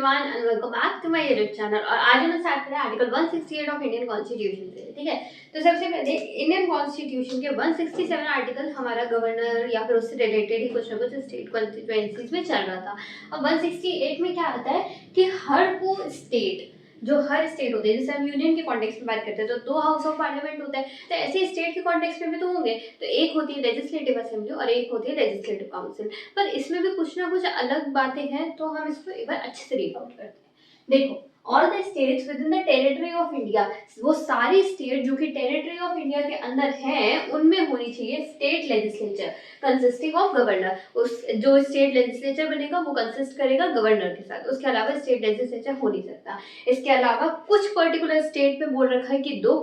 Everyone and welcome back to my YouTube channel. और आज हम स्टार्ट करें आर्टिकल 168 ऑफ इंडियन कॉन्स्टिट्यूशन से। ठीक है, तो सबसे पहले इंडियन कॉन्स्टिट्यूशन के 167 आर्टिकल हमारा गवर्नर या फिर उससे रिलेटेड ही कुछ ना कुछ स्टेट कॉन्स्टिट्यूएंसीज में चल रहा था। और 168 में क्या आता है कि हर को स्टेट, जो हर स्टेट होते हैं, जैसे हम यूनियन के कॉन्टेक्स्ट में बात करते हैं तो 2 हाउस ऑफ पार्लियामेंट होता है, तो ऐसे स्टेट के कॉन्टेक्स्ट में भी तो होंगे। तो एक होती है लेजिस्लेटिव असेंबली और एक होती है लेजिस्लेटिव काउंसिल, पर इसमें भी कुछ ना कुछ अलग बातें हैं, तो हम इसको एक बार अच्छे से रीड आउट करते हैं। देखो, all the states with in the territory of India, वो सारी स्टेट जो कि टेरिटरी ऑफ इंडिया के अंदर हैं, उनमें होनी चाहिए state legislature consisting of governor. उस जो स्टेट लेजिस्लेचर बनेगा वो कंसिस्ट करेगा गवर्नर के साथ, उसके अलावा स्टेट लेजिस्लेचर हो नहीं सकता। इसके अलावा कुछ पर्टिकुलर स्टेट में बोल रखा है कि 2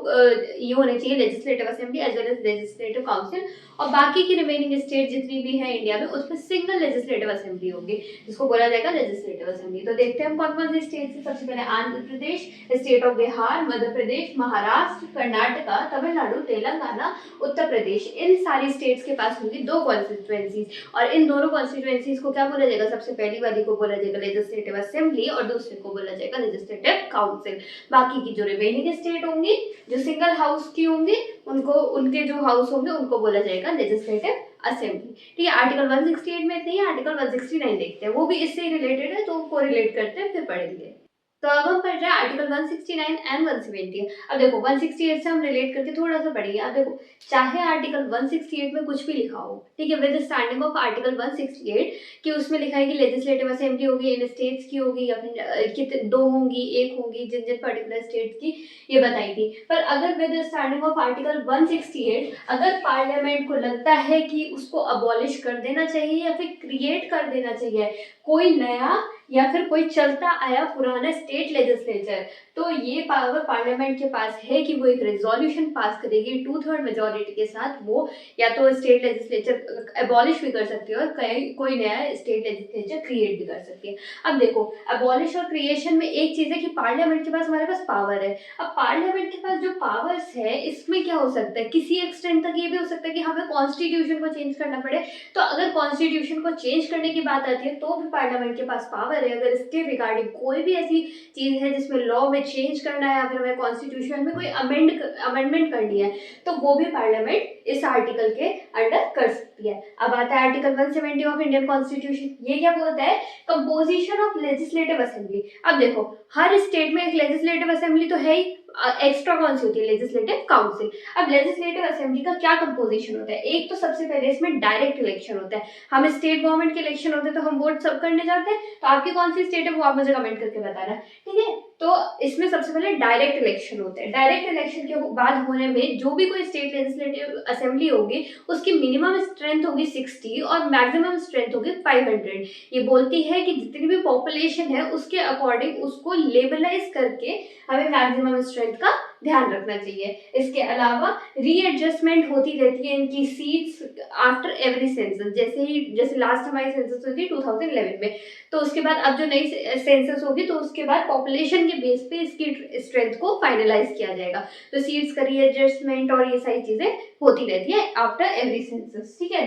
ये होने चाहिए, legislative assembly as well as legislative council, और बाकी की रिमेनिंग स्टेट जितनी भी है इंडिया में उसमें सिंगल लेजिस्लेटिव असेंबली होगी, जिसको बोला जाएगा लेजिस्लेटिव असेंबली। तो देखते हैं हम कौन कौन से स्टेट से। सबसे पहले आंध्र प्रदेश, स्टेट ऑफ बिहार, मध्य प्रदेश, महाराष्ट्र, कर्नाटका, तमिलनाडु, तेलंगाना, उत्तर प्रदेश, इन सारी स्टेट्स के पास होंगी 2 कॉन्स्टिट्यूएंसीज, और इन दोनों कॉन्स्टिट्यूएंसीज को क्या बोला जाएगा? सबसे पहली वाली को बोला जाएगा लेजिस्लेटिव असेंबली और दूसरे को बोला जाएगा लेजिस्लेटिव काउंसिल। बाकी की जो रिमेनिंग स्टेट होंगी, जो सिंगल हाउस की होंगी, उनको, उनके जो हाउस होंगे उनको बोला जाएगा लेजिस्लेटिव असेंबली। ठीक है, आर्टिकल 168 में इतनी है। आर्टिकल 169 देखते हैं, वो भी इससे रिलेटेड है, तो को रिलेट करते हैं फिर पढ़ेंगे। तो अब हम पढ़ रहे हैं आर्टिकल 169 एंड 170। अब देखो 168 से हम रिलेट करके थोड़ा सा पढ़ेंगे। अब देखो, चाहे आर्टिकल 168 में कुछ भी लिखा हो, ठीक है, विद स्टैंडिंग ऑफ आर्टिकल 168 कि उसमें लिखा है कि लेजिस्लेटिव असेंबली होगी, इन स्टेट्स की होगी या फिर कितने 2 होंगी, 1 होंगी, जिन जिन पर्टिकुलर स्टेट्स की ये बताई थी। पर अगर विद स्टैंडिंग ऑफ आर्टिकल 168 अगर पार्लियामेंट को लगता है कि उसको अबॉलिश कर देना चाहिए या फिर क्रिएट कर देना चाहिए कोई नया या फिर कोई चलता आया पुराना स्टेट लेजिस्लेचर, तो ये पावर पार्लियामेंट के पास है कि वो एक रेजोल्यूशन पास करेगी 2/3 मेजोरिटी के साथ। वो या तो स्टेट लेजिस्लेचर अबॉलिश भी कर सकती है और कोई नया स्टेट लेजिस्लेचर क्रिएट भी कर सकती है। अब देखो, अबॉलिश और क्रिएशन में एक चीज है कि पार्लियामेंट के पास, हमारे पास पावर है। अब पार्लियामेंट के पास जो पावर्स है, इसमें क्या हो सकता है, किसी एक्सटेंट तक ये भी हो सकता है कि हमें कॉन्स्टिट्यूशन को चेंज करना पड़े। तो अगर कॉन्स्टिट्यूशन को चेंज करने की बात आती है तो भी पार्लियामेंट के पास पावर है। अगर इसके रिगार्डिंग कोई भी ऐसी चीज है जिसमें लॉ में चेंज करना है या फिर हमें कॉन्स्टिट्यूशन में कोई अमेंडमेंट करनी है, तो वो भी पार्लियामेंट इस आर्टिकल के अंडर कर सकती है। अब आता है आर्टिकल 170 ऑफ इंडियन कॉन्स्टिट्यूशन। ये क्या बोलता है? Composition of legislative assembly. अब देखो, हर स्टेट में एक लेजिस्लेटिव असेंबली तो है ही, एक्स्ट्रा कौन सी होती है? Legislative council. अब लेजिस्लेटिव असेंबली का क्या कंपोजिशन होता है? एक तो सबसे पहले इसमें डायरेक्ट इलेक्शन होता है। हम स्टेट गवर्नमेंट के इलेक्शन होते हैं तो हम वोट सब करने जाते हैं, तो आपकी कौन सी स्टेट है वो आप मुझे कमेंट करके बताना, ठीक है। तो इसमें सबसे पहले डायरेक्ट इलेक्शन होते हैं। डायरेक्ट इलेक्शन के बाद होने में जो भी कोई स्टेट लेजिस्लेटिव असेंबली होगी उसकी मिनिमम स्ट्रेंथ होगी 60 और मैक्सिमम स्ट्रेंथ होगी 500। ये बोलती है कि जितनी भी पॉपुलेशन है उसके अकॉर्डिंग उसको लेबलाइज करके हमें मैक्सिमम स्ट्रेंथ का ध्यान रखना चाहिए। इसके अलावा रीएडजस्टमेंट होती रहती है इनकी सीट्स आफ्टर एवरी सेंसस। जैसे लास्ट हमारी सेंसस हुई थी 2011 में, तो उसके बाद अब जो नई सेंसस होगी तो उसके बाद पॉपुलेशन के बेस पे इसकी स्ट्रेंथ को फाइनलाइज किया जाएगा। तो सीट्स का रीएडजस्टमेंट और ये सारी चीजें होती रहती है आफ्टर एवरी सेंसस, ठीक है।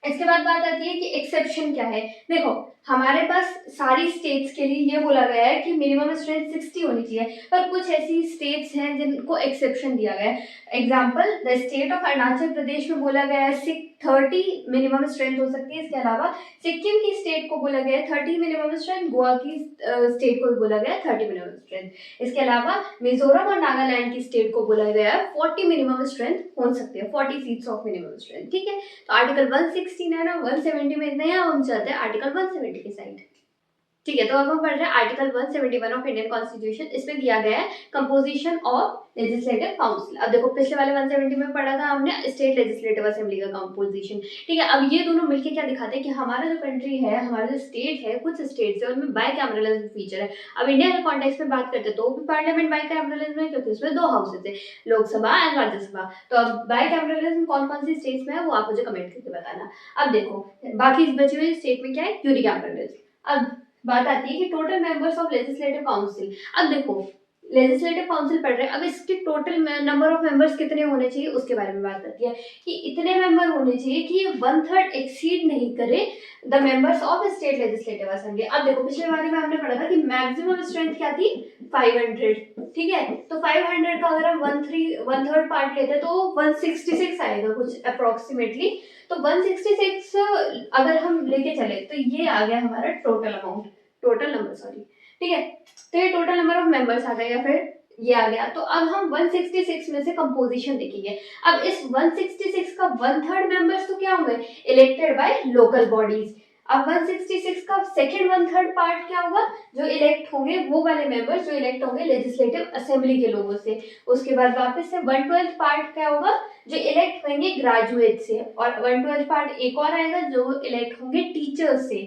इसके बाद बात आती है कि एक्सेप्शन क्या है। देखो, हमारे पास सारी स्टेट्स के लिए ये बोला गया है कि मिनिमम स्ट्रेंथ 60 होनी चाहिए, पर कुछ ऐसी स्टेट्स हैं जिनको एक्सेप्शन दिया गया है। Example, the state of Arunachal Pradesh में बोला गया है 30 मिनिमम स्ट्रेंथ हो सकती है। इसके अलावा सिक्किम की स्टेट को बोला गया है 30 मिनिमम स्ट्रेंथ, गोवा की स्टेट को भी बोला गया है 30 मिनिमम स्ट्रेंथ। इसके अलावा मिजोरम और नागालैंड की स्टेट को बोला गया है 40 मिनिमम स्ट्रेंथ हो सकती है, 40 सीट्स ऑफ मिनिमम स्ट्रेंथ, ठीक है। तो आर्टिकल 169 और 170 में इतना ही। हम चलते हैं आर्टिकल 170 की साइड, ठीक है। तो अब हम पढ़ रहे हैं आर्टिकल 171 ऑफ इंडियन कॉन्स्टिट्यूशन। इसमें दिया गया है कंपोजिशन ऑफ लेजिस्लेटिव काउंसिल। अब देखो, पिछले वाले 170 में पढ़ा था हमने स्टेट लेजिस्लेटिव असेंबली का कंपोजिशन, ठीक है। अब ये दोनों मिलके क्या दिखाते हैं कि हमारा जो कंट्री है, हमारा जो स्टेट है, कुछ स्टेट्स है उनमें बाइकैमरलिज्म फीचर है। अब इंडिया के कॉन्टेक्स्ट में बात करते हैं तो भी पार्लियामेंट बाइकैमरलिज्म है, क्योंकि उसमें 2 हाउसेज है, लोकसभा एंड राज्यसभा। तो अब बाइकैमरलिज्म कौन कौन सी स्टेट्स में है वो आप मुझे कमेंट करके बताना। अब देखो, बाकी बची हुई स्टेट में क्या है? यूनिकैमरलिज्म। अब बात आती है कि total members of legislative council. अब देखो, लेजिस्लेटिव काउंसिल पढ़ रहे हैं, अब इसके टोटल नंबर ऑफ मेंबर्स कितने होने चाहिए उसके बारे में बात करती है कि इतने मेंबर होने चाहिए कि ये 1/3 एक्सीड नहीं करे the members of state legislative assembly. अब देखो पिछले वाले में हमने पढ़ा था कि मैक्सिमम स्ट्रेंथ क्या थी 500, ठीक है, तो 500 का अगर हम 1/3 पार्ट लेते हैं तो 166 आएगा कुछ अप्रोक्सीमेटली। तो 166 अगर हम लेके चले तो ये आ गया हमारा total amount, total number sorry, ठीक है, तो ये टोटल नंबर ऑफ मेंबर्स आ गए या फिर ये आ गया। तो अब हम 166 में से कंपोजिशन देखेंगे। अब इस 166 का 1/3 मेंबर्स तो क्या होंगे इलेक्टेड बाय लोकल बॉडीज। अब 166 का सेकंड 1/3 पार्ट क्या होगा, जो इलेक्ट होंगे वो वाले मेंबर्स जो इलेक्ट होंगे लेजिस्लेटिव असेंबली के लोगों से। उसके बाद वापस से 1/12 पार्ट क्या होगा, जो इलेक्ट होंगे ग्रेजुएट से, और 1/12 पार्ट एक और आएगा जो इलेक्ट होंगे टीचर्स से।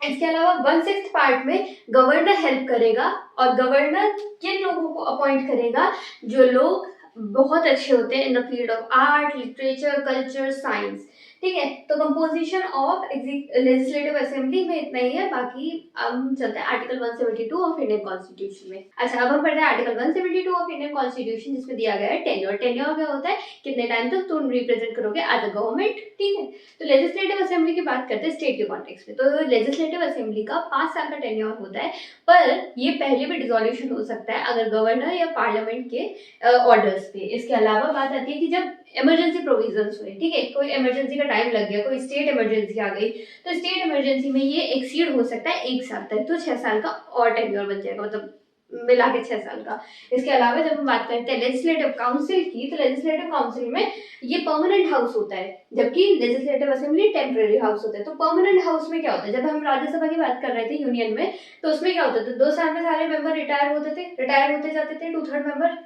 इसके अलावा 1/6 पार्ट में गवर्नर हेल्प करेगा, और गवर्नर किन लोगों को अपॉइंट करेगा, जो लोग बहुत अच्छे होते हैं in the field of art, literature, culture, science, ठीक है। तो कंपोजिशन ऑफ लेजिस्लेटिव असेंबली में इतना ही है। बाकी हम चलते हैं आर्टिकल 172 ऑफ इंडियन कॉन्स्टिट्यूशन में। अच्छा, अब हम पढ़ रहे हैं आर्टिकल 172 ऑफ इंडियन कॉन्स्टिट्यूशन, जिसमें दिया गया है टेन्योर। टेन्योर क्या होता है, कितने टाइम तक तुम रिप्रेजेंट करोगे एज अ गवर्नमेंट, ठीक है। तो लेजिस्लेटिव असेंबली की बात करते हैं स्टेट के कॉन्टेक्स्ट में। तो लेजिस्लेटिव असेंबली का 5 साल का टेन्योर होता है, पर ये पहले भी डिसोल्यूशन हो सकता है अगर गवर्नर या पार्लियामेंट के ऑर्डर्स पे। इसके अलावा बात आती है कि जब इमरजेंसी प्रोविजंस हुए, ठीक है, कोई इमरजेंसी का टाइम लग गया, कोई स्टेट इमरजेंसी आ गई, तो स्टेट इमरजेंसी में ये एक्सीड हो सकता है 1 साल तक, तो 6 साल का और टेन्योर बन जाएगा, मतलब मिला के 6 साल का। इसके अलावा जब हम बात करते हैं लेजिस्लेटिव काउंसिल की, तो लेजिस्लेटिव काउंसिल में ये परमानेंट हाउस होता है, जबकि लेजिस्लेटिव असेंबली टेम्परेरी हाउस होता है। तो परमानेंट हाउस में क्या होता है, जब हम राज्यसभा की बात कर रहे थे यूनियन में, तो उसमें क्या होता था 2 साल में सारे मेंबर रिटायर होते जाते थे 2/3 मेंबर।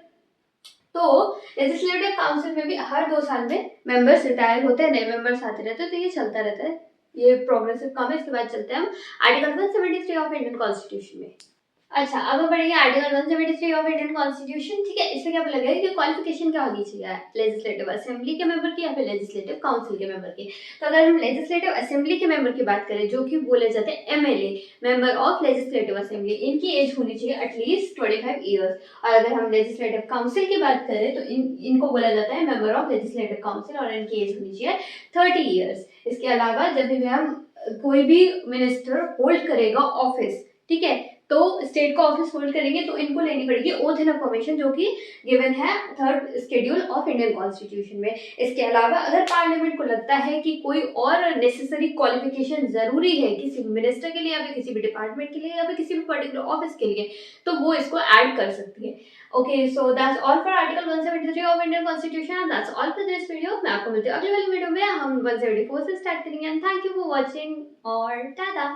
तो लेजिस्लेटिव काउंसिल में भी हर 2 साल में मेंबर्स रिटायर होते हैं, नए मेंबर्स आते रहते हैं, तो ये चलता रहता है, ये प्रोग्रेसिव काम है। इसके बाद चलते हैं हम आर्टिकल 173 ऑफ इंडियन कॉन्स्टिट्यूशन में। अच्छा, अब हम पढ़ेंगे आर्टिकल 173 ऑफ इंडियन कॉन्स्टिट्यूशन, ठीक है। इसमें क्या बोला गया है कि क्वालिफिकेशन क्या होनी चाहिए लेजिस्लेटिव असेंबली के मेंबर की या फिर लेजिस्लेटिव काउंसिल के मेंबर की। तो अगर हम लेजिस्लेटिव असेंबली के मेंबर की बात करें, जो कि बोले जाते हैं MLA, member of legislative assembly, इनकी एज होनी चाहिए एटलीस्ट 25 ईयर्स। और अगर हम लेजिस्लेटिव काउंसिल की बात करें तो इनको बोला जाता है मेंबर ऑफ लेजिस्लेटिव काउंसिल, और इनकी एज होनी चाहिए 30 ईयर्स। इसके अलावा जब भी हम कोई भी मिनिस्टर होल्ड करेगा ऑफिस, ठीक है, तो स्टेट का ऑफिस होल्ड करेंगे तो इनको लेनी पड़ेगी ओथ एंड इन्फॉर्मेशन, जो कि गिवन है 3rd schedule of Indian constitution में। इसके अलावा अगर पार्लियामेंट को लगता है कि कोई और नेसेसरी क्वालिफिकेशन जरूरी है किसी मिनिस्टर के लिए या फिर किसी भी डिपार्टमेंट के लिए या फिर किसी भी पर्टिकुलर ऑफिस के लिए, तो वो इसको ऐड कर सकती है। Okay, so that's all for article 173 of Indian constitution, and that's all for this video. मैं आपको मिलती हूँ अगले वाली वीडियो में, हम 174 से स्टार्ट करेंगे। And thank you for watching, और टाटा।